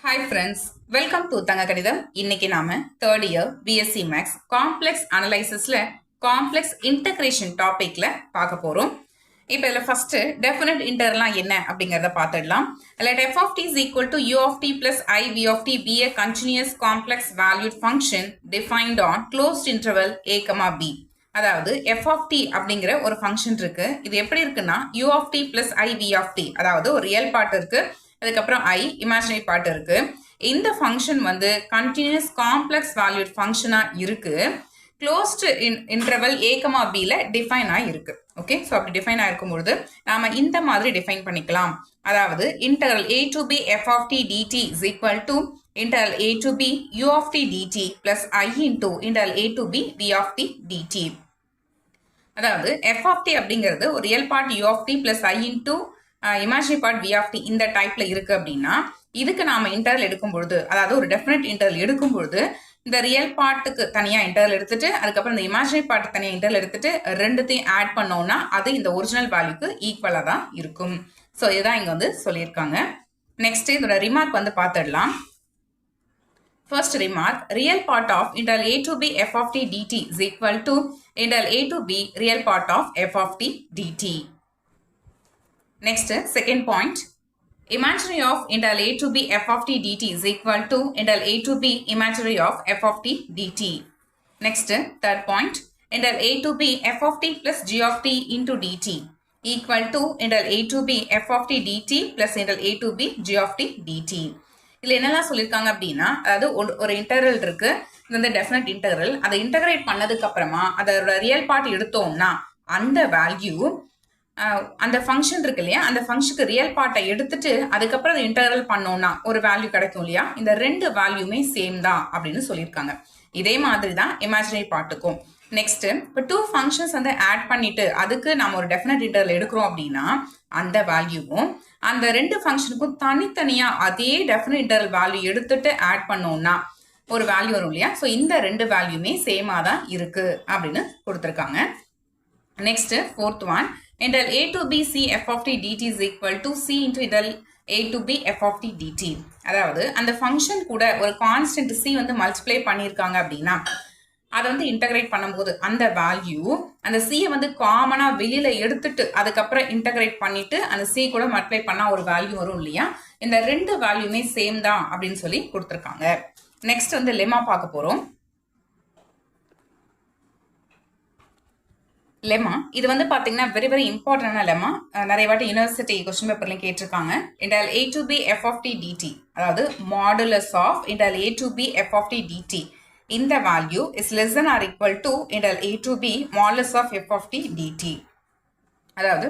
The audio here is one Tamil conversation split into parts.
Hi friends, welcome to தங்க கணிதம். இன்னைக்கு நாம third year BSc Max Complex Analysisல Complex Integration டாபிக்ல பார்க்க போறோம். இப்போ இதுல ஃபர்ஸ்ட் டெஃபினட் இன்டர்லாம் என்ன அப்படிங்கறத பார்த்துடலாம். Let f of t is equal to u of t plus I v of t be a continuous complex valued function defined on closed interval a, b. அதாவது f of t அப்படிங்கிற ஒரு ஃபங்க்ஷன் இருக்கு. இது எப்படி இருக்குன்னா u of t plus I v of t, அதாவது ஒரு ரியல் பார்ட் இருக்கு, அதுக்கப்புறம் I இமேஜினரி பார்ட் இருக்கு. இந்த ஃபங்க்ஷன் வந்து கண்டினியூஸ் காம்ப்ளெக்ஸ் வேல்யூட் ஃபங்க்ஷனா இருக்கு, க்ளோஸ்டு இன்டர்வல் a, bல டிஃபைன் ஆயிருக்கு. ஓகே, ஸோ அப்படி டிஃபைன் ஆயிருக்கும்பொழுது நாம இந்த மாதிரி டிஃபைன் பண்ணிக்கலாம். அதாவது interval a to b f of t dt is equal to interval a to b u of t dt plus I into interval a to b v of t dt. அதாவது f of t அப்படிங்கிறது ஒரு real part u of t plus I into imaginary part v of t இந்த டைப்ல இருக்கு அப்படின்னா இதுக்கு நாம இன்டர்வல் எடுக்கும் பொழுது, அதாவது ஒரு டெஃபினட் இன்டர்வல் எடுக்கும் பொழுது இந்த ரியல் பார்ட்டுக்கு தனியா இன்டர்வல் எடுத்துட்டு அதுக்கப்புறம் இந்த இமேஜினரி பார்ட் தனியா இன்டர்வல் எடுத்துட்டு ரெண்டுத்தையும் ஆட் பண்ணோம்னா அது இந்த ஒரிஜினல் வேல்யூக்கு ஈக்குவலா தான் இருக்கும். ஸோ இதுதான் இங்க வந்து சொல்லியிருக்காங்க. நெக்ஸ்ட் இதோட ரிமார்க் வந்து பார்த்துடலாம். First remark, real part of integral a to b f of t dt is equal to integral a to b real part of f of t dt. Next, second point, imaginary of integral a to b f of t dt is equal to integral a to b imaginary of f of t dt. Next, third point, integral a to b f of t plus g of t into dt equal to integral a to b f of t dt plus integral a to b g of t dt. இதில் என்னெல்லாம் சொல்லியிருக்காங்க அப்படின்னா, அதாவது ஒரு இன்டர்வல் இருக்கு, இது வந்து டெஃபினட் இன்டர்வல். அதை இன்டகிரேட் பண்ணதுக்கு அப்புறமா அதோட ரியல் பார்ட் எடுத்தோம்னா அந்த வேல்யூ அந்த ஃபங்க்ஷன் இருக்கு இல்லையா, அந்த ஃபங்க்ஷனுக்கு ரியல் பார்ட்டை எடுத்துட்டு அதுக்கப்புறம் அதை இன்டகிரல் பண்ணோம்னா ஒரு வேல்யூ கிடைக்கும் இல்லையா, இந்த ரெண்டு வேல்யூமே சேம் தான் அப்படின்னு சொல்லியிருக்காங்க. இதே மாதிரி தான் இமேஜினரி பார்ட்டுக்கும். நெக்ஸ்ட், இப்போ டூ ஃபங்க்ஷன்ஸ் வந்து ஆட் பண்ணிட்டு அதுக்கு நம்ம ஒரு டெஃபினட் இன்டர்வல் எடுக்கிறோம் அப்படின்னா அந்த வேல்யூவும் அந்த ரெண்டு ஃபங்க்ஷனுக்கும் தனித்தனியா அதே டெஃபினட் இன்டர்வல் வேல்யூ எடுத்துட்டு ஆட் பண்ணோம்னா ஒரு வேல்யூ வரும் இல்லையா. ஸோ இந்த ரெண்டு வேல்யூமே சேமா தான் இருக்கு அப்படின்னு கொடுத்துருக்காங்க. Next fourth one, integral a to b c f of t dt is equal to c into integral a to b f of t dt. அதாவது அந்த ஃபங்க்ஷன் கூட ஒரு கான்ஸ்டன்ட் c வந்து மல்டிப்ளை பண்ணியிருக்காங்க அப்படின்னா அதை வந்து இன்டகிரேட் பண்ணும்போது அந்த வேல்யூ அந்த சியை வந்து காமனா வெளியில எடுத்துட்டு அதுக்கப்புறம் இன்டகிரேட் பண்ணிட்டு அந்த சி கூட மல்டிப்ளை பண்ணா ஒரு வேல்யூ வரும் இல்லையா, இந்த ரெண்டு வேல்யூமே சேம் தான் அப்படின்னு சொல்லி கொடுத்துருக்காங்க. நெக்ஸ்ட் வந்து லெமா பார்க்க போறோம். லெமா இது வந்து பாத்தீங்கன்னா வெரி வெரி இம்பார்ட்டன்டான லெமா, நிறைய வாட்டி யூனிவர்சிட்டி கொஸ்டின் பேப்பர்லையும் கேட்டிருக்காங்க. integral a to b f of t dt, அதாவது modulus of integral a to b f of t dt இந்த value is less than or equal to integral a to b modulus of f of t dt. அதாவது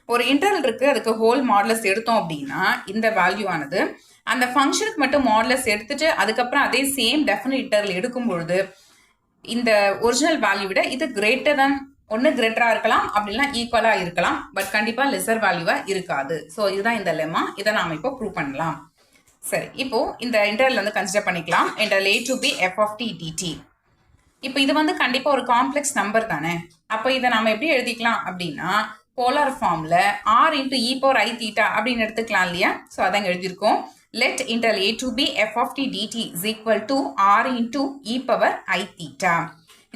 ஒரு இன்டர்வல் இருக்கு, அதுக்கு ஹோல் மாடுலஸ் எடுத்தோம் அப்படின்னா இந்த வேல்யூ ஆனது அந்த ஃபங்க்ஷனுக்கு மட்டும் மாடுலஸ் எடுத்துட்டு அதுக்கப்புறம் அதே சேம் டெஃபினட் இன்டர்வல் எடுக்கும் பொழுது இந்த ஒரிஜினல் வேல்யூ விட இது கிரேட்டர் தான், ஒன்று கிரேட்டரா இருக்கலாம் அப்படின்னா ஈக்குவலா இருக்கலாம், பட் கண்டிப்பா லெசர் வேல்யூவா இருக்காது. ஸோ இதுதான் இந்த லெமா, இதை நாம இப்போ ப்ரூவ் பண்ணலாம். சரி, இப்போ இந்த இன்டர்வல் வந்து கன்சிடர் பண்ணிக்கலாம். integral a to b f of t dt. இப்போ இது வந்து கண்டிப்பா ஒரு காம்ப்ளெக்ஸ் நம்பர் தானே, அப்போ இதை நாம எப்படி எழுதிக்கலாம் அப்படின்னா போலார் ஃபார்ம்ல r into e power i theta அப்படின்னு எடுத்துக்கலாம் இல்லையா. ஸோ அதான் எழுதியிருக்கோம். let integral a to b f of t dt is equal to r into e power i theta.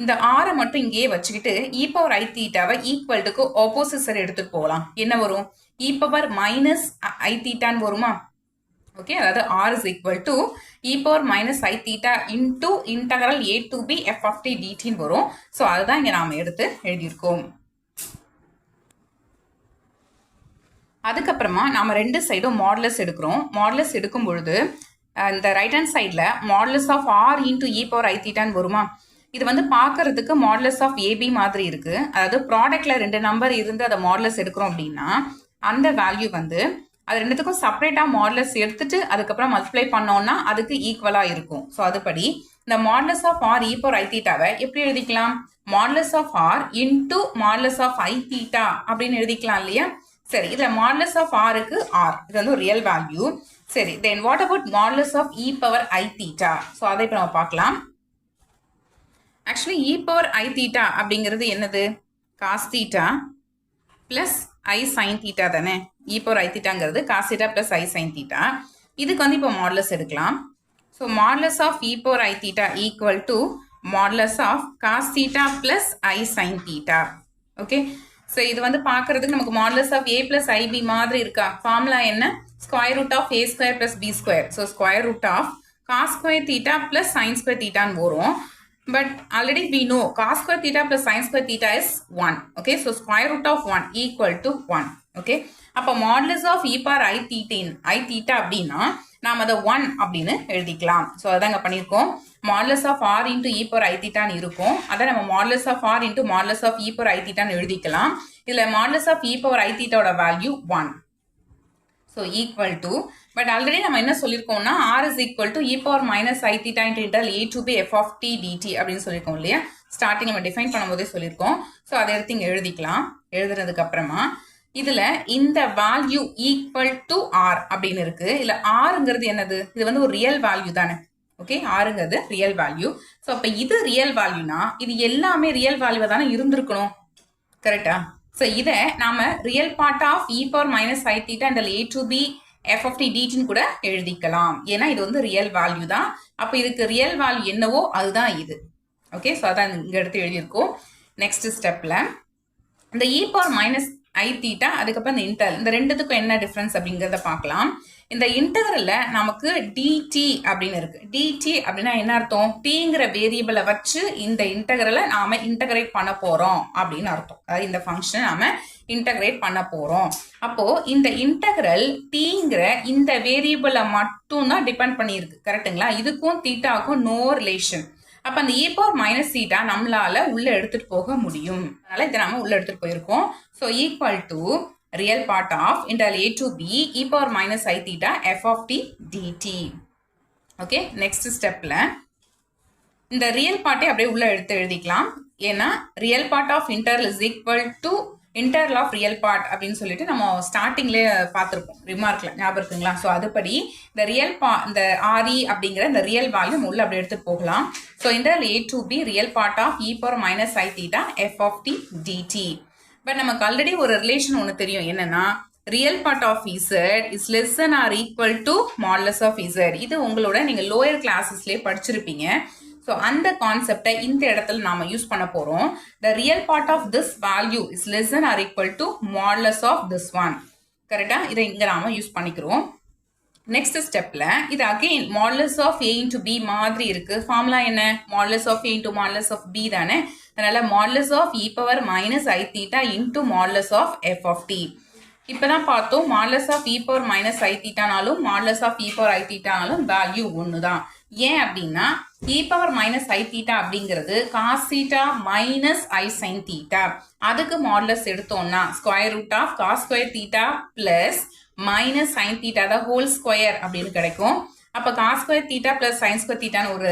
இந்த r மட்டும் இங்கேயே வச்சுக்கிட்டு e power i theta ஈக்குவல்ட்டுக்கு ஆப்போசிட் சைடு எடுத்துட்டு போகலாம். என்ன வரும், e power minus i theta வருமா. ஓகே, அதாவது r is equal to e power minus i theta into integral a to b f of t dt வரும். ஸோ அதுதான் இங்க நாம எடுத்து எழுதியிருக்கோம். அதுக்கப்புறமா நாம ரெண்டு சைடும் மாடுலஸ் எடுக்கிறோம். மாடுலஸ் எடுக்கும் பொழுது இந்த ரைட் ஹேண்ட் சைட்ல modulus of r into e power i theta வருமா. இது வந்து பார்க்கறதுக்கு மாடுலஸ் ஆஃப் ஏபி மாதிரி இருக்கு, அதாவது ப்ராடக்ட்ல ரெண்டு நம்பர் இருந்து அதை மாடுலஸ் எடுக்கிறோம் அப்படின்னா அந்த வேல்யூ வந்து அது ரெண்டுத்துக்கும் செப்பரேட்டா மாடுலஸ் எடுத்துட்டு அதுக்கப்புறம் மல்டிப்ளை பண்ணோம்னா அதுக்கு ஈக்குவலா இருக்கும். ஸோ அதுபடி இந்த modulus of r e power i theta எப்படி எழுதிக்கலாம், modulus of r into modulus of i theta அப்படின்னு எழுதிக்கலாம் இல்லையா. சரி, இதுல மாடுலஸ் ஆஃப் rக்கு r இது வந்து ஒரு ரியல் வேல்யூ. சரி, then what about modulus of e power i theta. So அதை இப்போ நம்ம பார்க்கலாம். Actually e power i theta அப்படிங்கிறது என்னது, cos theta plus i sin theta தானே. e power i thetaங்கிறது cos theta plus i sin theta. இதுக்கு வந்து இப்போ மாடுலஸ் எடுக்கலாம். So modulus of e power i theta equal to modulus of cos theta plus i sine theta. Okay, so இது வந்து பார்க்கறதுக்கு நமக்கு modulus of a plus i b மாதிரி இருக்கா? ஃபார்முலா என்ன? Square root of a square plus b square. So square root of cos square theta plus sine square தீட்டான்னு வரும். But already we know cos square theta plus sin square theta is 1. Okay, so square root of 1 equal to 1. Okay, அப்போ modulus of e power i theta அப்படின்னா நாம் அதை 1 அப்படின்னு எழுதிக்கலாம். ஸோ அதாங்க பண்ணியிருக்கோம். modulus of r into e power i theta இருக்கும். அதை நம்ம modulus of r into modulus of e power i theta எழுதிக்கலாம். இதில் modulus of e power i theta ஓட value 1. So equal to, but already நம்ம என்ன சொல்லியிருக்கோம்னா r is equal to e power minus i theta into integral a to b f of t dt அப்படின்னு சொல்லியிருக்கோம் இல்லையா? ஸ்டார்டிங் நம்ம டிஃபைன் பண்ணும்போதே சொல்லியிருக்கோம். ஸோ அதை எடுத்து இங்கே எழுதிக்கலாம். எழுதுறதுக்கு அப்புறமா இதில் இந்த வேல்யூ ஈக்குவல் டு ஆர் அப்படின்னு இருக்கு. இல்லை ஆருங்கிறது என்னது? இது வந்து ஒரு ரியல் வேல்யூ தானே. ஓகே, ஆருங்கிறது ரியல் வேல்யூ. ஸோ அப்போ இது ரியல் வேல்யூனா இது எல்லாமே ரியல் வேல்யூவாக தானே இருந்திருக்கணும். கரெக்டா? ஸோ இதை நாம real part of e power minus i theta இந்த a to b f of t டின்னு கூட எழுதிக்கலாம். ஏன்னா இது வந்து ரியல் வேல்யூ தான். அப்போ இதுக்கு ரியல் வேல்யூ என்னவோ அதுதான் இது. ஓகே, ஸோ அதான் இங்கே எடுத்து எழுதியிருக்கோம். நெக்ஸ்ட் ஸ்டெப்பில் இந்த இ பவர் மைனஸ் ஐ தீட்டா அதுக்கப்புறம் இந்த இன்டர் இந்த ரெண்டுத்துக்கும் என்ன டிஃப்ரென்ஸ் அப்படிங்கிறத பார்க்கலாம். இந்த இன்டகரல்ல நமக்கு dt அப்படின்னு இருக்கு. dt அப்படின்னா என்ன அர்த்தம்? tங்கிற வேரியபிளை வச்சு இந்த இன்டகரலை நாம இன்டகிரேட் பண்ண போறோம் அப்படின்னு அர்த்தம். அதாவது இந்த ஃபங்க்ஷனை நாம இன்டகிரேட் பண்ண போறோம். அப்போ இந்த இன்டகரல் tங்கிற இந்த வேரியபிளை மட்டும் தான் டிபெண்ட் பண்ணியிருக்கு. கரெக்டுங்களா? இதுக்கும் தீட்டாவுக்கும் நோ ரிலேஷன். அப்போ அந்த e பவர் மைனஸ் தீட்டா நம்மளால உள்ள எடுத்துட்டு போக முடியும். அதனால இதை நாம உள்ள எடுத்துட்டு போயிருக்கோம். So equal to real part of integral a to b e power minus I theta f of t dt. Okay, next stepல இந்த real part அப்படியே உள்ள எடுத்து எழுதிக்கலாம். ஏன்னா real part of integral is equal to integral of real part அப்படின்னு சொல்லிட்டு நம்ம ஸ்டார்டிங்லேயே பார்த்துருப்போம் ரிமார்க்ல, ஞாபகம் இருக்குங்களா? ஸோ அதுபடி இந்த ரியல் இந்த RE அப்படிங்கிற இந்த ரியல் வேல்யூ உள்ள அப்படி எடுத்துட்டு போகலாம். So integral a to b real part of e power minus I theta f of t dt. But நமக்கு ஆல்ரெடி ஒரு ரிலேஷன் ஒன்று தெரியும். என்னன்னா real part of z is less than or equal to modulus of z. இது உங்களோட நீங்கள் லோயர் கிளாஸஸ்லேயே படிச்சிருப்பீங்க. ஸோ அந்த கான்செப்டை இந்த இடத்துல நாம யூஸ் பண்ண போகிறோம். The real part of this value is less than or equal to modulus of this one. கரெக்டாக? இதை இங்கே நாம யூஸ் பண்ணிக்கிறோம். நெக்ஸ்ட் ஸ்டெப்ல இது again modulus of a into b மாதிரி இருக்கு. ஃபார்முலா என்ன? Modulus of a into modulus of b தானே. அதனால modulus of e power minus i theta into modulus of f of t. இப்பதான் பார்த்தோம் modulus of e power minus i தீட்டானாலும் modulus of e power i தீட்டானாலும் வேல்யூ ஒன்று தான். ஏன் அப்படின்னா e power minus i theta அப்படிங்கிறது cos theta minus i sine theta. அதுக்கு மாடுலஸ் எடுத்தோம்னா square root of cos square theta plus minus sine theta the whole square அப்படின்னு கிடைக்கும். அப்போ cos square theta plus sine square தீட்டான்னு ஒரு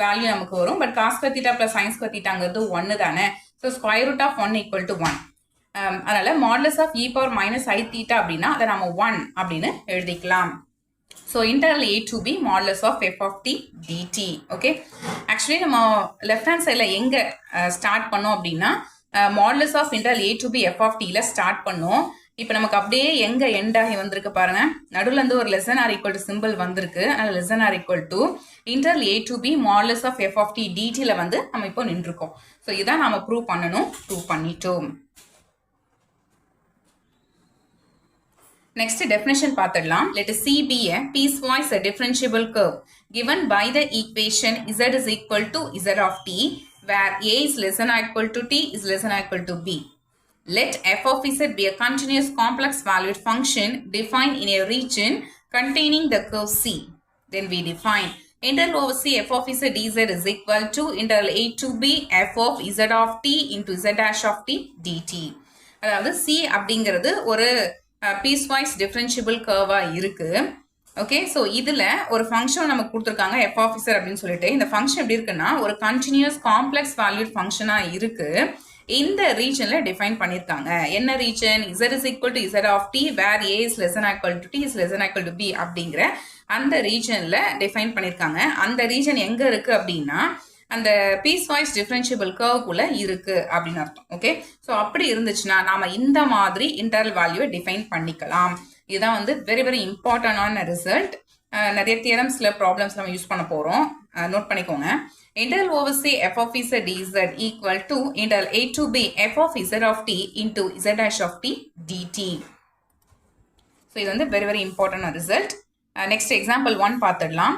வேல்யூ நமக்கு வரும். But cos square theta plus sine square தீட்டாங்கிறது 1 தானே. So square root of 1 equal to 1. அதனால modulus of e power minus i theta அப்படின்னா அதை நம்ம 1 அப்படின்னு எழுதிக்கலாம். So interval a to b modulus of f of t dt. Okay, actually நம்ம லெஃப்ட் ஹேண்ட் சைடில் எங்கே ஸ்டார்ட் பண்ணோம் அப்படின்னா modulus of interval a to b f of t start பண்ணோம். இப்போ நமக்கு அப்படியே எங்க எண்ட் ஆகி வந்திருக்கு பாருங்க. நடுவில் இருந்து ஒரு less than or equal to symbol வந்திருக்கு. அதனால less than or equal to interval a to b modulus of f of t dtல வந்து நம்ம இப்போ நின்றுருக்கோம். ஸோ இதான் நாம ப்ரூவ் பண்ணணும். ப்ரூவ் பண்ணிட்டோம். Next definition பார்த்துடலாம். Let C be a piecewise differentiable curve given by the equation z is equal to z of t where a is less than or equal to t is less than or equal to b. Let f of z be a continuous complex valued function defined in a region containing the curve C. Then we define integral over C f of z dz is equal to integral a to b f of z of t into z dash of t dt. அதாவது C அப்படிங்கிறது ஒரு பீஸ்வைஸ் டிஃபரன்ஷியபிள் கர்வா இருக்கு. ஓகே, ஸோ இதில் ஒரு ஃபங்க்ஷன் நமக்கு கொடுத்துருக்காங்க எஃப் ஆஃபீஸர் அப்படின்னு சொல்லிட்டு. இந்த ஃபங்க்ஷன் எப்படி இருக்குன்னா ஒரு கண்டினியூஸ் காம்ப்ளெக்ஸ் வேல்யூட் ஃபங்க்ஷனாக இருக்கு. இந்த ரீஜனில் டிஃபைன் பண்ணியிருக்காங்க. என்ன region? z is equal to z of t where a is less than or equal to t is less than or equal to b அப்படிங்கிற அந்த ரீஜனில் டிஃபைன் பண்ணியிருக்காங்க. அந்த ரீஜன் எங்கே இருக்குது அப்படின்னா அந்த பீஸ்வைஸ் டிஃபரன்ஷியபிள் கர்வ்க்குள்ள இருக்கு அப்படின்னு அர்த்தம். ஓகே, ஸோ அப்படி இருந்துச்சுன்னா நாம இந்த மாதிரி இன்டர்வல் வேல்யூவை டிஃபைன் பண்ணிக்கலாம். இதுதான் வந்து வெரி வெரி இம்பார்ட்டன்டான ரிசல்ட். நிறைய தியரம்ஸ்ல ப்ராப்ளம்ஸ் நம்ம யூஸ் பண்ண போறோம். நோட் பண்ணிக்கோங்க. Integral over c f of z dz equal to integral a to b f of z of t into z dash of t dt. So இது வந்து very very important result. Next example 1 பார்த்துடலாம்.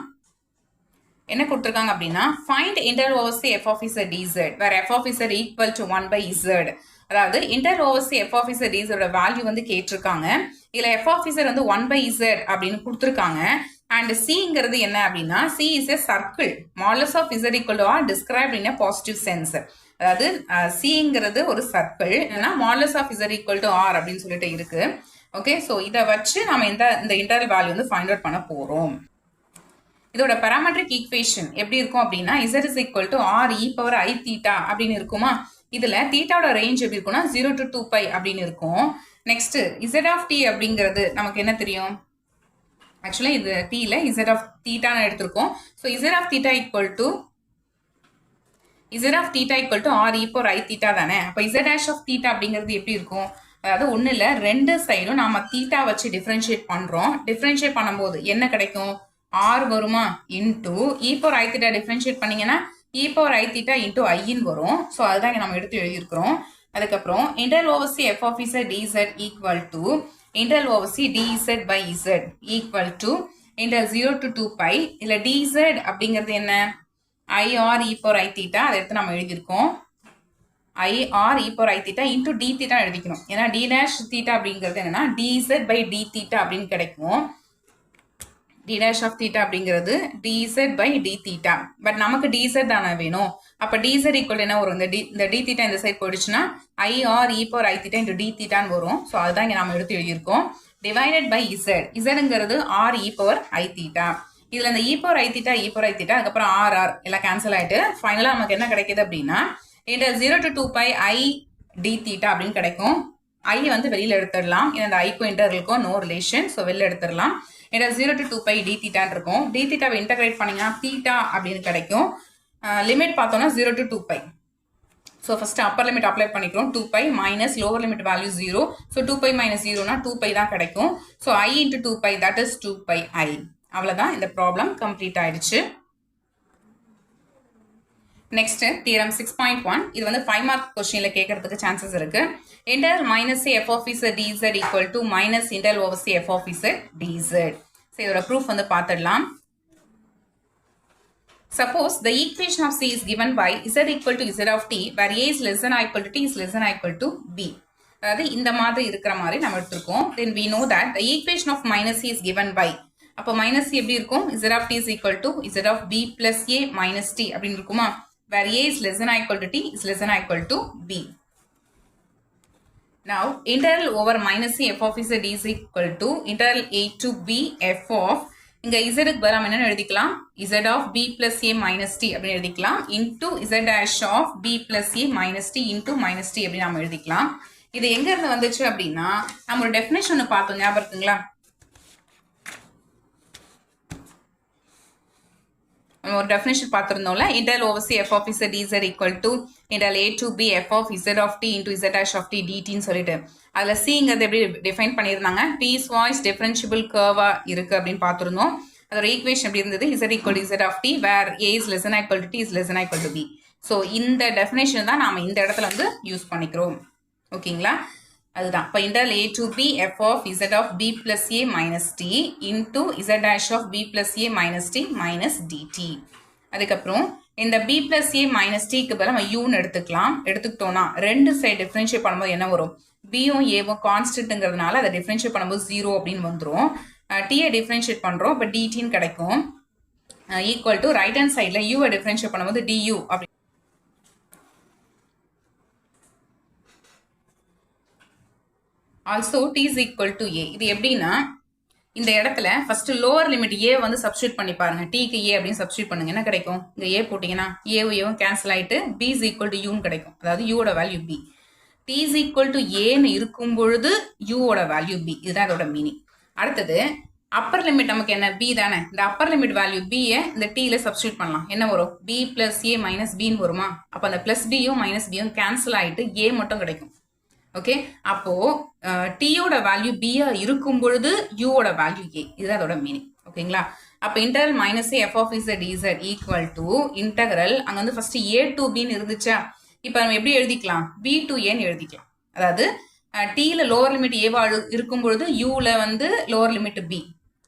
என்ன கொடுத்துருக்காங்க அப்படின்னா find integral over c f of z dz where f of z equal to 1 by z. அதாவது integral over c f of z dz ஓட வேல்யூ வந்து கேட்டிருக்காங்க. இதுல f of z வந்து 1 by z அப்படின்னு கொடுத்துருக்காங்க. and cங்கிறது என்ன அப்படின்னா c is a circle. modulus of z equal to r described in a positive sense. அதாவது cங்கிறது ஒரு சர்க்கிள், ஏன்னா modulus of z equal to r அப்படின்னு சொல்லிட்டு இருக்கு. ஓகே, ஸோ இதை வச்சு நம்ம இந்த இன்டர்வல் வேல்யூ வந்து ஃபைண்ட் அவுட் பண்ண போறோம். இதோட பாராமெட்ரிக் ஈக்குவேஷன் எப்படி இருக்கும் அப்படின்னா z is equal to r e power I theta அப்படின்னு இருக்குமா. இதுல தீட்டாவோட ரேஞ்ச் எப்படி இருக்கும்னா 0 to 2 pi அப்படின்னு இருக்கும். நெக்ஸ்ட் z of t அப்படிங்கிறது நமக்கு என்ன தெரியும், ஆக்சுவலா இது tல z of theta எடுத்திருக்கோம். So z of theta equal to r e power I theta தானே. அப்போ z dash of theta அப்படிங்கிறது எப்படி இருக்கும், அதாவது ஒண்ணு இல்ல ரெண்டு சைடும் நாம தீட்டா வச்சு டிஃபரன்ஷியேட் பண்றோம். டிஃபரன்ஷியேட் பண்ணும்போது என்ன கிடைக்கும், r வருமா into e power I theta differentiate பண்ணீங்கன்னா e power I theta into iன்னு வரும். ஸோ அதுதான் நம்ம எடுத்து எழுதியிருக்கிறோம். அதுக்கப்புறம் integral over c f of z dz equal to integral over c dz by z equal to integral 0 to 2 pi. இல்ல dz அப்படிங்கிறது என்ன, i r e power I theta, அதை எடுத்து நம்ம எழுதியிருக்கோம். i r e power I theta into d theta எழுதிக்கணும். ஏன்னா d dash theta அப்படிங்கிறது என்னன்னா dz by d theta அப்படின்னு கிடைக்கும். d dash of theta அப்படிங்கிறது dz by d theta. But நமக்கு dz தானே வேணும். அப்ப dz equal என்ன வரும், இந்த d theta இந்த சைடு போயிடுச்சுன்னா i r e power I theta into d theta வரும். ஸோ அதுதான் இங்க நம்ம எடுத்து எழுதியிருக்கோம். டிவைடட் பை z, zங்கிறது r e power I theta. இதுல இந்த e power I theta அதுக்கப்புறம் r எல்லாம் கேன்சல் ஆயிட்டு ஃபைனலா நமக்கு என்ன கிடைக்குது அப்படின்னா integral 0 to 2 pi I d theta அப்படின்னு கிடைக்கும். I வந்து வெளியில எடுத்துடலாம், ஏன்னா இந்த ஐக்கும் இன்டர்வலுக்கும் நோ ரிலேஷன், ஸோ வெளில எடுத்துடலாம். integral 0 to 2 pi d theta இருக்கும். d theta இன்டகிரேட் பண்ணீங்கன்னா theta அப்படின்னு கிடைக்கும். லிமிட் பார்த்தோம்னா 0 to 2 pi. So first upper limit apply பண்ணிக்கிறோம், 2 pi minus lower limit value 0. So 2 pi minus 0னா 2 pi தான் கிடைக்கும். So I into 2 pi that is 2 pi I. அவ்வளோதான், இந்த ப்ராப்ளம் கம்ப்ளீட் ஆயிடுச்சு. நெக்ஸ்ட் தியரம் 6.1, இது வந்து 5 மார்க் கொஸ்டின்ல கேட்கறதுக்கு சான்சஸ் இருக்கு. integral minus c f of z dz equal to minus integral over c f of z dz. So இதோட ப்ரூஃப் வந்து பார்த்துடலாம். Suppose the equation of c is given by z equal to z of t where a is less than or equal to t is less than or equal to b. அதாவது இந்த மாதிரி இருக்கிற மாதிரி நம்ம எடுத்துருக்கோம். Then we know that the equation of minus c is given by, அப்போ மைனஸ் c எப்படி இருக்கும், z of t is equal to z of b plus a minus t அப்படின்னு இருக்குமா, where a is less than or equal to t is less than or equal to b. Now integral over minus c f of z is equal to integral a to b f of, இங்க z க்கு பதிலா என்ன எழுதிக்கலாம், z of b plus a minus t அப்படின்னு எழுதிக்கலாம், into z dash of b plus a minus t into minus t அப்படின்னு நாம எழுதிக்கலாம். இது எங்க இருந்து வந்துச்சு அப்படின்னா நம்ம ஒரு டெஃபினேஷன் பார்த்தோம், ஞாபகம் இருக்குங்களா, ஒரு definition பார்த்திருந்தோம்ல, integral over c f of z dz equal to integral a to b f of z of t into z dash of t dt ன்னு சொல்லிட்டு அதுல cங்கிறது எப்படி டிஃபைன் பண்ணியிருந்தாங்க, பீஸ் வாய்ஸ் டிஃபரன்ஷியபிள் கர்வா இருக்கு அப்படின்னு பார்த்திருந்தோம். அதோட ஈக்குவேஷன் எப்படி இருந்தது, z equal to z of t where a is less than or equal to t is less than or equal to b. So இந்த டெஃபினேஷன் தான் நாம இந்த இடத்துல வந்து யூஸ் பண்ணிக்கிறோம். ஓகேங்களா, அதுதான் இப்போ integral a to b f of z of b plus a minus t into z dash of b plus a minus t minus dt. அதுக்கப்புறம் இந்த b plus a minus t க்கு பதிலா நம்ம uன்னு எடுத்துக்கிட்டோம்னா ரெண்டு சைடு டிஃபரன்ஷியேட் பண்ணும்போது என்ன வரும், bயும் aவும் கான்ஸ்டன்ட்ங்கிறதுனால அதை டிஃபரன்ஷியேட் பண்ணும்போது 0 அப்படின்னு வந்துடும். t-ஐ டிஃபரன்ஷியேட் பண்றோம், இப்போ dtன்னு கிடைக்கும். ஈக்குவல் டு ரைட் ஹேண்ட் சைட்ல u-ஐ டிஃபரன்ஷியேட் பண்ணும்போது du அப்படி. Also t is equal to a. இது எப்படின்னா இந்த இடத்துல ஃபர்ஸ்ட் லோவர் லிமிட் a வந்து சப்ஸ்டியூட் பண்ணி பாருங்க, t க்கு a அப்படின்னு சப்ஸ்டியூட் பண்ணுங்க, என்ன கிடைக்கும், இங்க a போட்டீங்கன்னா a கேன்சல் ஆயிட்டு b is equal to u கிடைக்கும். அதாவது u ஓட value b. t is equal to a ன்னு இருக்கும் பொழுது u ஓட வேல்யூ b. இதுதான் அதோட மீனிங். அடுத்தது அப்பர் லிமிட் நமக்கு என்ன b தானே, இந்த அப்பர் லிமிட் வேல்யூ b இந்த t ல சப்ஸ்டியூட் பண்ணலாம், என்ன வரும், b plus a minus b ன்னு வருமா. அப்ப அந்த பிளஸ் b-யும் மைனஸ் b-யும் கேன்சல் ஆயிட்டு a மட்டும் கிடைக்கும். ஓகே, அப்போ t யோட வேல்யூ b இருக்கும் பொழுது u ஓட வேல்யூ a. இதுதான் அதோட மீனிங். ஓகேங்களா, அப்போ integral minus a f of z dz equal to integral அங்கே வந்து ஃபர்ஸ்ட் ஏ டு பின்னு இருந்துச்சா, இப்போ நம்ம எப்படி எழுதிக்கலாம், பி டு ஏன்னு எழுதிக்கலாம். அதாவது டீல லோவர் லிமிட் ஏவா இருக்கும் பொழுது யூல வந்து லோவர் லிமிட் பி,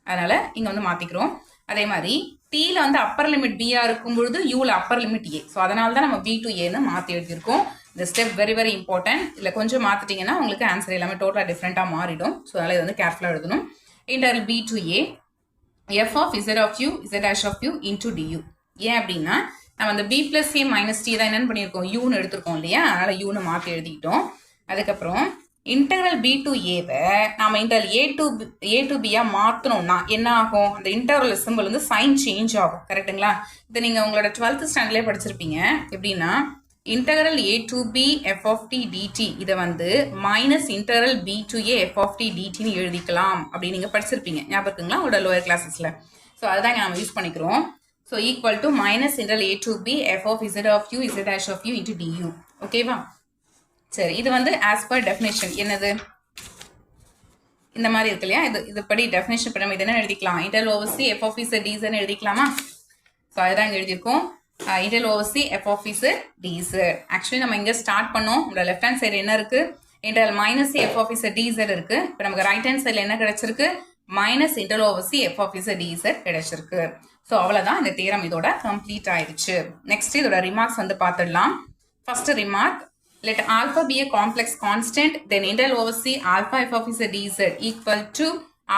அதனால இங்க வந்து மாத்திக்கிறோம். அதே மாதிரி டீல வந்து அப்பர் லிமிட் பியா இருக்கும் பொழுது யூல அப்பர் லிமிட் ஏ. ஸோ அதனால தான் நம்ம பி டு ஏன்னு மாற்றி எழுதியிருக்கோம். இந்த ஸ்டெப் வெரி வெரி இம்பார்ட்டன்ட். இல்லை கொஞ்சம் மாற்றிட்டீங்கன்னா உங்களுக்கு ஆன்சர் எல்லாமே டோட்டலாக டிஃப்ரெண்ட்டாக மாறிடும். ஸோ அதனால் இது வந்து கேர்ஃபுல்லாக எழுதணும். Interval b to a f of z of u z dash of u into du. ஏன் அப்படின்னா நம்ம அந்த b plus a minus t தான் என்னென்னு பண்ணியிருக்கோம், யூன்னு எடுத்திருக்கோம் இல்லையா, அதனால் யூன்னு மாற்றி எழுதிக்கிட்டோம். அதுக்கப்புறம் இன்டெக்ரல் பி டு ஏவை நாம இன்டெக்ரல் ஏ டு பியா மாற்றணும்னா என்ன ஆகும், அந்த இன்டெக்ரல் சிம்பிள் வந்து சைன் சேஞ்ச் ஆகும். கரெக்டுங்களா? இதை நீங்கள் உங்களோட 12th ஸ்டாண்டர்ட்லேயே படிச்சிருப்பீங்க. எப்படின்னா integral a to b f of t dt இதை வந்து minus integral b to a f of t டிடின்னு எழுதிக்கலாம் அப்படின்னு நீங்கள் படிச்சிருப்பீங்க. ஞாபகம் இருக்குங்களா உங்களோட லோயர் கிளாஸஸில்? ஸோ அதுதான் நம்ம யூஸ் பண்ணிக்கிறோம். So equal to minus integral a to b f of z of u z dash of u into du. ஓகேவா? சரி, இது வந்து ஆஸ் பர் டெஃபினேஷன் என்னது இந்த மாதிரி இருக்கு இல்லையா, இது படி டெஃபினேஷன் பண்ண இது என்ன எழுதிக்கலாம், integral over c f of z டிசட்னு எழுதிக்கலாமா? ஸோ அதுதான் இங்கே எழுதியிருக்கோம். Integral over c f of z dz. Actually நம்ம இங்கே ஸ்டார்ட் பண்ணோம். உங்களோட லெஃப்ட் ஹேண்ட் சைடு என்ன இருக்கு, integral minus c f of z dz இருக்கு. இப்போ நமக்கு ரைட் ஹேண்ட் சைடில் என்ன கிடைச்சிருக்கு, minus integral over c f of z dz கிடைச்சிருக்கு. ஸோ அவ்வளோதான், இந்த தியரம் இதோட கம்ப்ளீட் ஆயிடுச்சு. நெக்ஸ்ட் இதோட ரிமார்க்ஸ் வந்து பார்த்துடலாம். First remark, let alpha be a complex constant, then integral over c alpha f of z dz equal to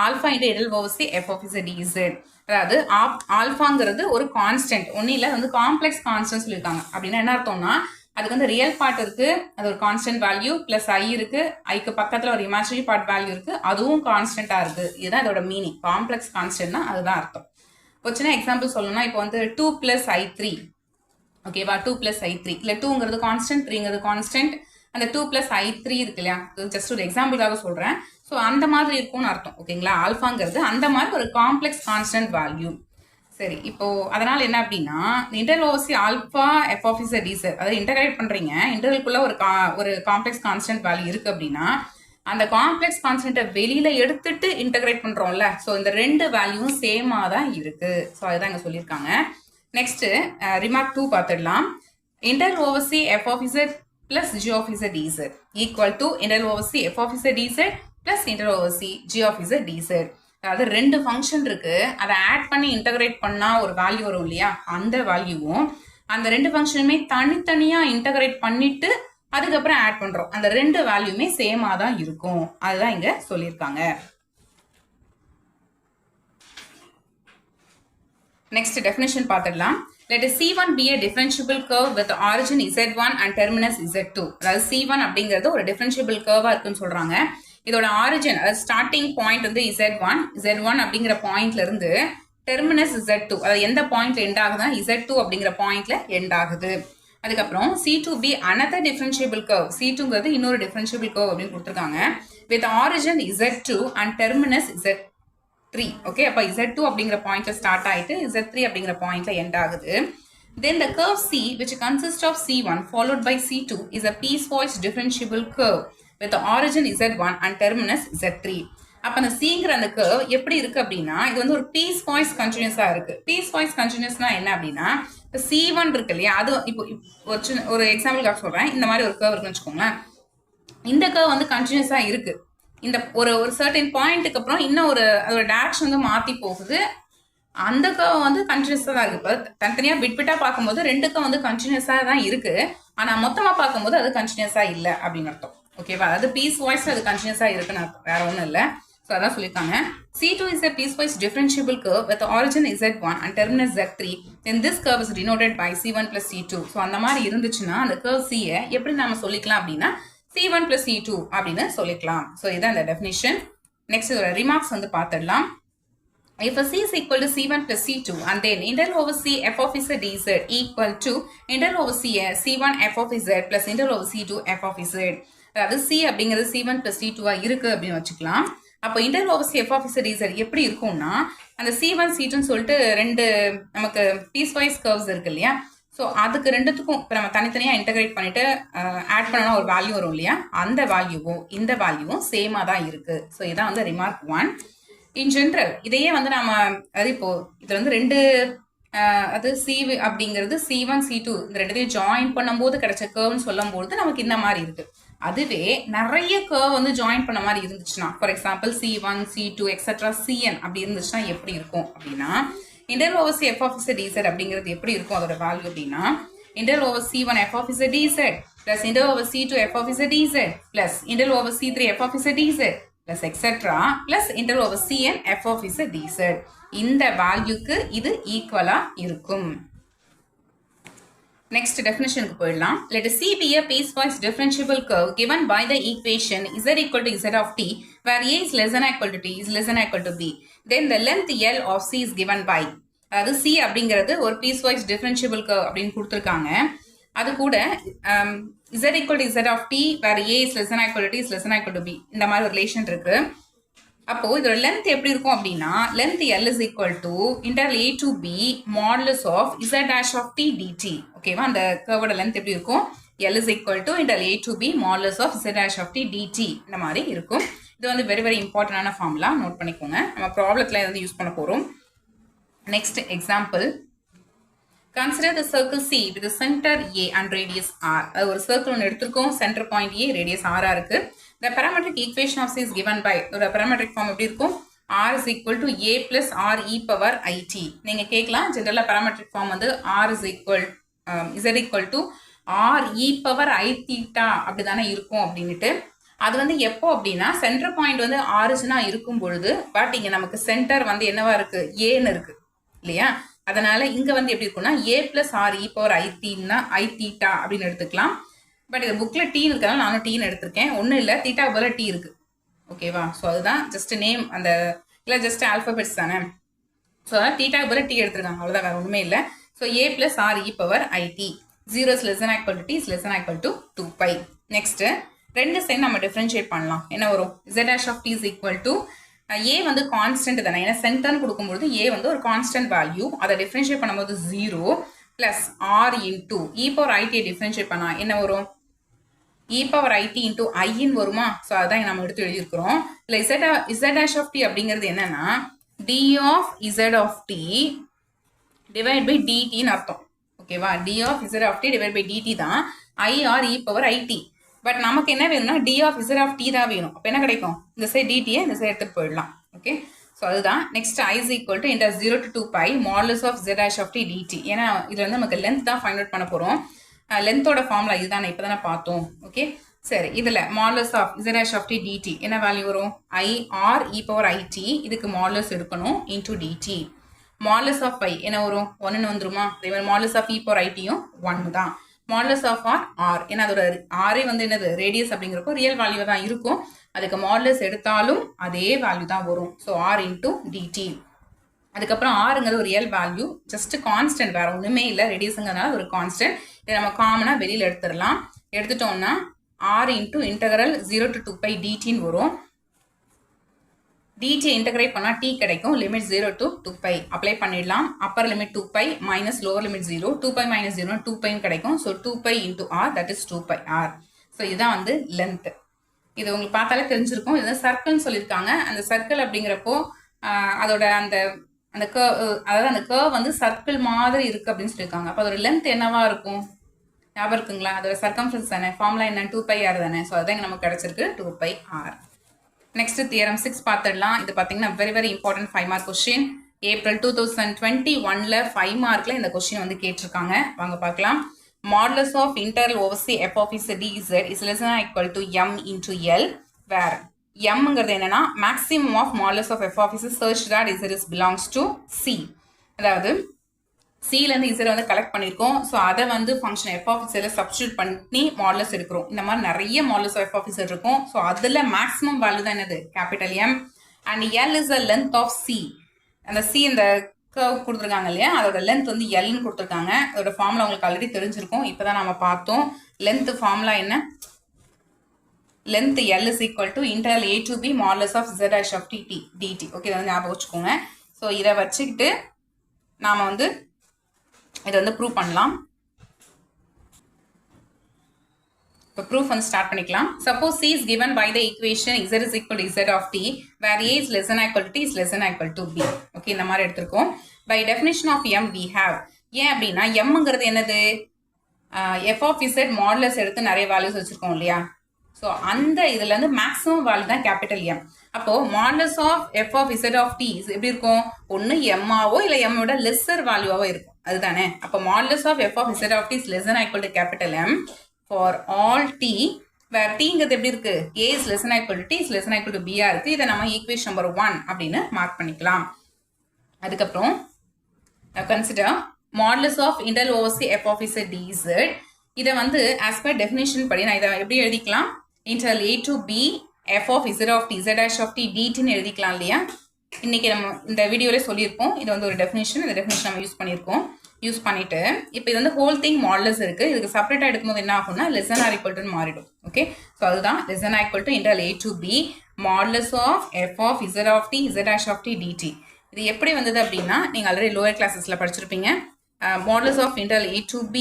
alpha into integral over c f of z dz. அதாவது ஆல்ஃபாங்கிறது ஒரு கான்ஸ்டன்ட், ஒன்றும் இல்லை வந்து காம்ப்ளெக்ஸ் கான்ஸ்டன்ட் சொல்லியிருக்காங்க. அப்படின்னா என்ன அர்த்தம்னா அதுக்கு வந்து ரியல் பார்ட் இருக்கு, அது ஒரு கான்ஸ்டன்ட் வேல்யூ, பிளஸ் ஐ இருக்கு, ஐக்கு பக்கத்தில் ஒரு இமேஜினரி பார்ட் வேல்யூ இருக்கு, அதுவும் கான்ஸ்டன்டா இருக்கு. இதுதான் இதோட மீனிங். காம்ப்ளெக்ஸ் கான்ஸ்டன்ட்னா அதுதான் அர்த்தம். ஒரு சின்ன எக்ஸாம்பிள் சொல்லணும்னா இப்போ வந்து 2 + i3, ஓகேவா, 2 + i3 இல்லை 2ங்கிறது கான்ஸ்டன்ட், 3ங்கிறது கான்ஸ்டன்ட். அந்த 2 + i3 இருக்கு இல்லையா, ஜஸ்ட் ஒரு எக்ஸாம்பிளுக்காக சொல்றேன். ஸோ அந்த மாதிரி இருக்கும்னு அர்த்தம். ஓகேங்களா? ஆல்ஃபாங்கிறது அந்த மாதிரி ஒரு காம்ப்ளெக்ஸ் கான்ஸ்டன்ட் வேல்யூ. சரி, இப்போ அதனால என்ன அப்படின்னா integral over c alpha f of z dz, அதாவது இன்டெகிரேட் பண்றீங்க, இன்டெக்ரலுக்குள்ள ஒரு காம்ப்ளெக்ஸ் கான்ஸ்டன்ட் வேல்யூ இருக்கு அப்படின்னா அந்த காம்ப்ளெக்ஸ் கான்ஸ்டன்ட்டை வெளியில எடுத்துட்டு இன்டெகிரேட் பண்றோம்ல, ஸோ இந்த ரெண்டு வேல்யூவும் சேமா தான் இருக்கு. ஸோ அதுதான் இங்க சொல்லியிருக்காங்க. நெக்ஸ்ட் ரிமார்க் 2 பார்த்துடலாம். Integral over c f of z plus g of z dz equal to integral over c f of z dz plus integral over c g of z dz. அதாவது ரெண்டு ஃபங்க்ஷன் இருக்கு, அதை ஆட் பண்ணி இன்டெகிரேட் பண்ணா ஒரு வேல்யூ வரும் இல்லையா, அந்த வேல்யூவும் அந்த ரெண்டு ஃபங்க்ஷனுமே தனித்தனியா இன்டெகிரேட் பண்ணிட்டு அதுக்கப்புறம் ஆட் பண்றோம், அந்த ரெண்டு வேல்யூமே சேமா தான் இருக்கும். அதுதான் இங்க சொல்லியிருக்காங்க. நெக்ஸ்ட் டெஃபினேஷன் பார்த்துடலாம். Let C1 be a differentiable curve with origin Z1 and terminus Z2. அதாவது C1 அப்படிங்கிறது ஒரு differentiable curve இருக்குன்னு சொல்றாங்க. இதோட ஆரிஜின் அதாவது ஸ்டார்டிங் பாயிண்ட் வந்து Z1 அப்படிங்கிற பாயிண்ட்ல இருந்து டெர்மினஸ் Z2, அதாவது எந்த பாயிண்ட்ல எண்ட் ஆகுதுன்னா Z2 அப்படிங்கிற பாயிண்ட்ல எண்ட் ஆகுது. அதுக்கப்புறம் C2 be another differentiable curve. C2ங்கிறது இன்னொரு differentiable curve அப்படின்னு கொடுத்துருக்காங்க. With origin Z2 and terminus Z3. Okay, அப்ப Z2 அப்படிங்கிற பாயிண்ட்ல ஸ்டார்ட் ஆயிட்டு Z3 அப்படிங்கிற பாயிண்ட்ல எண்ட் ஆகுது. Then the curve C, which consists of C1 followed by C2, is a piecewise differentiable curve with the origin Z1 and terminus Z3. அப்ப அந்த Cங்கிற அந்த curve எப்படி இருக்கு அப்படின்னா இது வந்து ஒரு piecewise continuous-ஆ இருக்கு. piecewise continuous-னா என்ன அப்படின்னா C1 இருக்கு இல்லையா, அது இப்போ ஒரு எக்ஸாம்பிளுக்காக சொல்றேன். இந்த மாதிரி ஒரு curve இருக்குன்னு வச்சுக்கோங்களேன். இந்த curve வந்து கண்டினியூஸா இருக்கு. இந்த ஒரு சர்டன் பாயிண்ட்டுக்கு அப்புறம் இன்னும் அதோட டைரக்ஷன் வந்து மாத்தி போகுது. அந்த கர்வ் வந்து கண்டினியூஸா தான் இருக்கு. இப்போ தனித்தனியா பிட்டா பார்க்கும்போது ரெண்டு கர்வ் வந்து கண்டினியூஸா தான் இருக்கு. ஆனா மொத்தமா பார்க்கும்போது அது கண்டினியூஸா இல்லை அப்படின்னு அர்த்தம். ஓகேவா? அது பீஸ் வாய்ஸ்ல அது கண்டினியூஸா இருக்குன்னு அர்த்தம், வேற ஒன்றும் இல்லை. ஸோ அதான் சொல்லியிருக்காங்க. C2 is a piecewise differentiable curve with origin Z1 and terminus Z3. Then this curve is denoted by C1 plus C2. So அந்த மாதிரி இருந்துச்சுன்னா அந்த கர்வ் C-யை எப்படி நாம சொல்லிக்கலாம் அப்படின்னா C1 plus C2 அப்படின்னு சொல்லிக்கலாம். ஸோ இதான் இந்த டெஃபினிஷன். நெக்ஸ்ட் இதோட ரிமார்க்ஸ் வந்து பார்த்துடலாம். If a C is equal to C1 plus C2 and then integral over C f of z dz equal to integral over C1 f of z plus integral over C2 f of z. அதாவது C அப்படிங்கிறது C1 plus C2 இருக்கு அப்படின்னு வச்சுக்கலாம். அப்போ integral over C f of z dz எப்படி இருக்கும்னா அந்த C1 C2ன்னு சொல்லிட்டு ரெண்டு நமக்கு பீஸ்வைஸ் கர்வ்ஸ் இருக்கு இல்லையா, ஸோ அதுக்கு ரெண்டுத்துக்கும் இப்போ நம்ம தனித்தனியாக இன்டகிரேட் பண்ணிட்டு ஆட் பண்ணனா ஒரு வேல்யூ வரும் இல்லையா, அந்த வேல்யூவும் இந்த வேல்யூவும் சேமாக தான் இருக்கு. ஸோ இதான் வந்து ரிமார்க் 1. இன் ஜென்ரல் இதையே வந்து நாம அது இப்போ இதுல வந்து ரெண்டு அது சி அப்படிங்கிறது C1 C2 இந்த ரெண்டுத்தையும் ஜாயின் பண்ணும்போது கிடைச்ச கர்வ்னு சொல்லும்போது நமக்கு இந்த மாதிரி இருக்கு. அதுவே நிறைய கர்வ் வந்து ஜாயின் பண்ண மாதிரி இருந்துச்சுன்னா, for example C1 C2 etcetera CN அப்படி இருந்துச்சுன்னா எப்படி இருக்கும் அப்படின்னா, interval over C f of z dz அப்படிங்கிறது எப்படி இருக்கும் அதோட வேல்யூ அப்படின்னா, integral over C1 f of z dz plus integral over C2 f of z dz plus integral over C3 f of z dz plus etc plus integral over Cn f of z dz. இந்த வேல்யூக்கு இது ஈக்குவலா இருக்கும். Next definition க்கு போயிடலாம். Let C be a piecewise differentiable curve given by the equation z equal to z of t where a is less than or equal to t is less than or equal to b. Then the length L of C is given by. அதாவது C அப்படிங்கிறது ஒரு piecewise differentiable curve அப்படின்னு கொடுத்துருக்காங்க. அது கூட z equal to z of t where a is less than or equal to t is less than or equal to b. இந்த மாதிரி ஒரு ரிலேஷன் இருக்கு. அப்போ இதோட லென்த் எப்படி இருக்கும் அப்படின்னா, length L is equal to integral a to b modulus of z dash of t dt. ஓகேவா, அந்த கர்வோட லென்த் எப்படி இருக்கும்? L is equal to integral a to b modulus of z dash of t dt. இந்த மாதிரி இருக்கும். இது வந்து வெரி வெரி இம்பார்ட்டன்டான ஃபார்முலா, நோட் பண்ணிக்கோங்க. நம்ம ப்ராப்ளத்தில் வந்து யூஸ் பண்ண போகிறோம். Next example. Consider the circle C with the center A and radius R. அது ஒரு சர்க்கிள் ஒன்று எடுத்திருக்கோம், centre point A, radius R இருக்கு. The parametric equation of C is given by, ஒரு parametric form எப்படி இருக்கும்? R is equal to A plus R e power IT. நீங்க கேட்கலாம், ஜெனரலா parametric form வந்து R is equal Z equal to R e power I theta அப்படிதானே இருக்கும் அப்படின்னுட்டு. அது வந்து எப்போ அப்படின்னா, சென்டர் பாயிண்ட் வந்து ஆரிஜினா இருக்கும் பொழுது, பட் இங்க நமக்கு சென்டர் வந்து என்னவா இருக்கு? ஏன்னு இருக்கு இல்லையா? அதனால இங்க வந்து எப்படி இருக்கும்னா A plus R e power I theta அப்படின்னு எடுத்துக்கலாம். பட் இது புக்ல டி இருக்கிறதால நானும் டீன்னு எடுத்திருக்கேன். ஒன்றும் இல்லை, தீட்டா போல டி இருக்கு. ஓகேவா? ஸோ அதுதான் ஜஸ்ட் நேம், அந்த இல்லை ஜஸ்ட் ஆல்ஃபபெட்ஸ் தானே. ஸோ அதான் தீட்டா போல டி எடுத்திருக்காங்க, அவ்வளோதான், வேறு ஒன்றுமே இல்லை. So A plus R e power IT 0 is less than or equal to t is less than or equal to 2 pi. Next ரெண்டு சைடு நம்ம டிஃபரன்ஷியேட் பண்ணலாம். என்ன வரும்? Z dash of t is equal to A வந்து கான்ஸ்டன்ட் தானே, ஏன்னா சென்டர்னு கொடுக்கும்போது A வந்து ஒரு கான்ஸ்டன்ட் வேல்யூ, அதை டிஃபரன்ஷியேட் பண்ணும்போது 0 plus R into e power ஐடியை டிஃபரன்ஷியேட் பண்ணா என்ன வரும்? e power it into I in வருமா? ஸோ அதான் நம்ம எடுத்து எழுதியிருக்கிறோம். இல்லை z dash of t அப்படிங்கிறது என்னன்னா d of z of t divide by dtன்னு அர்த்தம். ஓகேவா? d of z of t divide by dt தான் I or e power it. But நமக்கு என்ன வேணும்னா d of z of t தான் வேணும். அப்போ என்ன கிடைக்கும்? இந்த சைடு dtயை இந்த சைடு எடுத்துட்டு போயிடலாம். ஓகே, ஸோ அதுதான். Next I is equal to inter 0 to 2 pi modulus of z dash of t dt. ஏன்னா இது வந்து நமக்கு லென்த் தான் ஃபைண்ட் அவுட் பண்ண போகிறோம். லென்த்தோட ஃபார்முலா இதுதானே, இப்போ தானே பார்த்தோம். ஓகே, சரி. இதில் modulus of z dash of t dt என்ன வேல்யூ வரும்? I r e power it, இதுக்கு மாடுலஸ் எடுக்கணும், into dt. Modulus of i என்ன வரும்? 1ன்னு வந்துருமா? அதே மாதிரி மாடுலஸ் ஆஃப் e power itயும் 1 தான். மாடுலஸ் ஆஃப் r r, ஏன்னா அதோட ஆரே வந்து என்னது? ரேடியஸ் அப்படிங்கிறப்போ ரியல் வேல்யூ தான் இருக்கும். அதுக்கு மாடுலஸ் எடுத்தாலும் அதே வேல்யூ தான் வரும். So r into dt. அதுக்கப்புறம் ஆறுங்கிறது ஒரு ரியல் வேல்யூ, ஜஸ்ட் கான்ஸ்டன்ட், வேற ஒன்றுமே இல்லை. ரேடியஸுங்கிறதுனால ஒரு கான்ஸ்டன்ட். இதை நம்ம காமனாக வெளியில் எடுத்துடலாம். எடுத்துட்டோம்னா r into integral 0 to 2 pi dtன்னு வரும். dt இன்டகிரேட் பண்ணால் t கிடைக்கும். லிமிட் 0 to 2 pi அப்ளை பண்ணிடலாம். Upper limit 2 pi minus lower limit 0. 2 pi minus 0 2 pi கிடைக்கும். So 2 pi into r, that is 2 pi r. So இதுதான் வந்து லென்த். இது உங்களுக்கு பார்த்தாலே தெரிஞ்சிருக்கும். இதுதான் சர்க்கிள்னு சொல்லியிருக்காங்க. அந்த சர்க்கிள் அப்படிங்கிறப்போ அதோட அந்த அந்த கர்வ், அதாவது அந்த கர்வ் வந்து சர்க்கிள் மாதிரி இருக்கு அப்படின்னு சொல்லியிருக்காங்க. அப்போ அதோட லென்த் என்னவா இருக்கும்? ஞாபகம் இருக்குங்களா? அதோட சர்க்கம்ஃபரன்ஸ் தானே, ஃபார்முலா என்ன? 2 pi r தானே. ஸோ அதான் நமக்கு கிடைச்சிருக்கு 2 pi r. நெக்ஸ்ட் தியரம் 6 பார்த்துடலாம். இது பார்த்தீங்கன்னா very very important 5 mark question. April 2021ல 5 மார்க்ல இந்த கொஸ்டின் வந்து கேட்டிருக்காங்க. வாங்க பார்க்கலாம். Modulus of integral over c f of z dz is less than or equal to m into l where mங்கிறது என்னன்னா maximum of modulus of f of z சர்ச் that z is belongs to c. அதாவது சிலேருந்து இசரை வந்து கலெக்ட் பண்ணியிருக்கோம். ஸோ அதை வந்து ஃபங்க்ஷன் எஃப் ஆஃப் இசையில் சப்ஸ்டியூட் பண்ணி மாடுலஸ் எடுக்கிறோம். இந்த மாதிரி நிறைய மாடுலஸ் எஃப் ஆஃப் இசர் இருக்கும். ஸோ அதில் மேக்ஸிமம் வேல்யூ தான் என்னது? Capital M. And L is the length of C. அந்த C இந்த கர்வ் கொடுத்துருக்காங்க இல்லையா, அதோட லென்த் வந்து Lன்னு கொடுத்துருக்காங்க. அதோட ஃபார்முலா உங்களுக்கு ஆல்ரெடி தெரிஞ்சிருக்கும். இப்போ தான் நம்ம பார்த்தோம். லென்த் ஃபார்முலா என்ன? Length L is equal to interval a to b modulus of z dash of t dt. Okay, இதை வந்து ஞாபகம் வச்சுக்கோங்க. ஸோ இதை வச்சுக்கிட்டு நாம் வந்து இதை வந்து ப்ரூவ் பண்ணலாம். இப்போ ப்ரூஃப் வந்து ஸ்டார்ட் பண்ணிக்கலாம். Suppose C is given by the equation Z is equal to Z of t where A is less than or equal to T is less than or equal to B. Okay, இந்த மாதிரி எடுத்திருக்கோம். By definition of M we have, ஏன் அப்படின்னா Mங்கிறது என்னது, f of z மாடுலஸ் எடுத்து நிறைய வேல்யூஸ் வச்சிருக்கோம் இல்லையா. ஸோ அந்த இதுல இருந்து மேக்ஸிமம் வேல்யூ தான் கேபிட்டல் M. அப்போ modulus of f of z of t எப்படி இருக்கும், ஒன்று எம்மாவோ இல்லை எம்மோட லெஸ்ஸர் வேல்யூவாவோ இருக்கும், அதுதானே. அப்போ modulus of f of z of t is less than or equal to capital M for all t where tங்கிறது எப்படி இருக்கு, a is less than or equal to t is less than or equal to b இருக்கு. இதை நம்ம ஈக்குவேஷன் நம்பர் 1 அப்படின்னு மார்க் பண்ணிக்கலாம். அதுக்கப்புறம் consider modulus of integral over c f of z dz. இதை வந்து as per definition படி நான் இதை எப்படி எழுதிக்கலாம், integral a to b f of z of t z dash of t dt எழுதிக்கலாம் இல்லையா. இன்னைக்கு நம்ம இந்த வீடியோல சொல்லியிருப்போம், இது வந்து ஒரு டெஃபினிஷன், இந்த டெஃபினிஷன் நம்ம யூஸ் பண்ணிட்டு இப்போ இது வந்து ஹோல் திங் மாடுலஸ் இருக்கு, இதுக்கு செப்பரேட்டா எடுக்கும்போது என்ன ஆகும்னா less than or equal to மாறிடும். ஓகே, ஸோ அதுதான் less than or equal to integral a to b modulus of f of z of t z dash of t dt. இது எப்படி வந்தது அப்படின்னா நீங்க ஆல்ரெடி லோயர் கிளாஸஸ்ல படிச்சிருப்பீங்க. modulus of integral a to b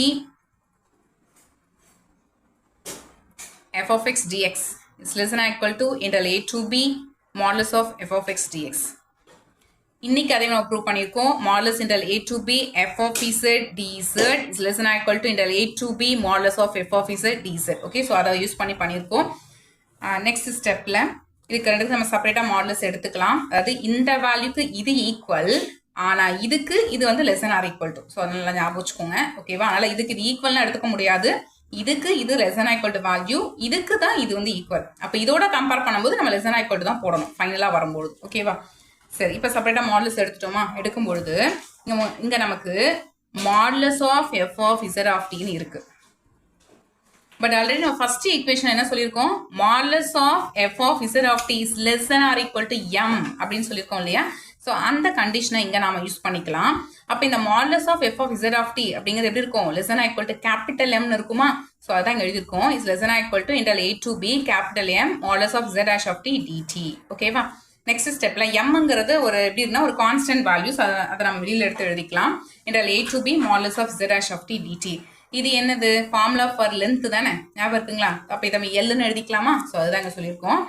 f of x dx is less than or equal to integral a to b modulus of f of x dx. இன்னைக்கு அதை நம்ம ப்ரூவ் பண்ணியிருக்கோம். modulus integral a to b f of z dz is less than or equal to integral a to b modulus of f of z dz. Okay, so அதை யூஸ் பண்ணியிருக்கோம். நெக்ஸ்ட் ஸ்டெப்ல இதுக்கு ரெண்டுக்கு நம்ம செப்பரேட்டா மாடுலஸ் எடுத்துக்கலாம். அதாவது இந்த வேல்யூக்கு இது ஈக்குவல், ஆனா இதுக்கு இது வந்து less than or equal to. So அதனால ஞாபகம் வச்சுக்கோங்க. ஓகேவா, அதனால இதுக்கு இது ஈக்குவல்னு எடுத்துக்க முடியாது, இதுக்கு இது less than or equal to value, இதுக்கு தான் இது வந்து ஈக்குவல். அப்போ இதோட கம்பேர் பண்ணும்போது நம்ம less than or equal to தான் போடணும் ஃபைனலா வரும்போது. ஓகேவா, சரி. இப்போ செப்பரேட்டா மாடுலஸ் எடுத்துட்டோமா, எடுக்கும்பொழுது இங்க நமக்கு modulus of f of z of டின்னு இருக்கு. பட் ஆல்ரெடி நம்ம ஃபர்ஸ்ட் ஈக்குவேஷன் என்ன சொல்லியிருக்கோம், modulus of f of z of t is less than or equal to m அப்படின்னு சொல்லியிருக்கோம் இல்லையா. ஸோ அந்த கண்டிஷனை இங்க நாம யூஸ் பண்ணிக்கலாம். அப்போ இந்த modulus of f of z of t அப்படிங்கிறது எப்படி இருக்கும், less than or equal to capital எம்னு இருக்குமா. ஸோ அதான் இங்க எழுதியிருக்கோம், is less than or equal to integral a to b capital m modulus of z dash of t dt. ஓகேவா, நெக்ஸ்ட் ஸ்டெப்ல எம்ங்கிறது ஒரு எப்படி இருந்தா ஒரு கான்ஸ்டன்ட் வேல்யூஸ், அதை நம்ம வெளியில எடுத்து எழுதிக்கலாம். integral a to b modulus of z dash of t dt. இது என்னது, ஃபார்முலா ஃபார் லென்த் தானே, ஞாபகம் இருக்குங்களா. அப்போ இதை நம்ம எல்லுன்னு எழுதிக்கலாமா. ஸோ அதுதான் இங்கே சொல்லியிருக்கோம்.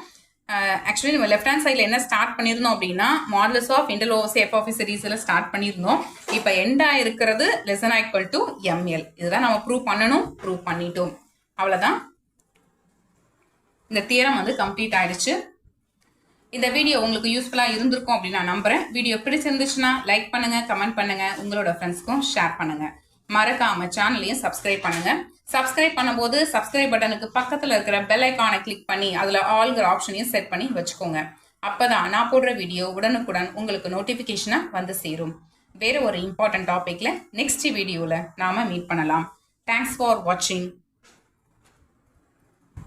ஆக்சுவலி நம்ம லெஃப்ட் ஹேண்ட் சைடில் என்ன ஸ்டார்ட் பண்ணியிருந்தோம் அப்படின்னா modulus of integral over c f of சீரீஸில் ஸ்டார்ட் பண்ணியிருந்தோம். இப்போ எண்டா இருக்கிறது less than or equal to ml. இதுதான் நம்ம ப்ரூவ் பண்ணிட்டோம். அவ்வளோதான், இந்த தியரம் வந்து கம்ப்ளீட் ஆயிடுச்சு. இந்த வீடியோ உங்களுக்கு யூஸ்ஃபுல்லாக இருந்திருக்கும் அப்படின்னு நான் நம்புறேன். வீடியோ பிடிச்சிருந்துச்சுன்னா லைக் பண்ணுங்க, கமெண்ட் பண்ணுங்க, உங்களோட ஃப்ரெண்ட்ஸ்க்கும் ஷேர் பண்ணுங்க. மறக்காம சேனலையும் சப்ஸ்கிரைப் பண்ணுங்க. சப்ஸ்கிரைப் பண்ணும்போது சப்ஸ்கிரைப் பட்டனுக்கு பக்கத்தில் இருக்கிற பெல் ஐக்கானை கிளிக் பண்ணி அதில் ஆல்கிற ஆப்ஷனையும் செட் பண்ணி வச்சுக்கோங்க. அப்பதான் நான் போடுற வீடியோ உடனுக்குடன் உங்களுக்கு நோட்டிஃபிகேஷனை வந்து சேரும். வேற ஒரு இம்பார்ட்டன்ட் டாபிக்ல நெக்ஸ்ட் வீடியோவில் நாம மீட் பண்ணலாம். தேங்க்ஸ் ஃபார் வாட்சிங்.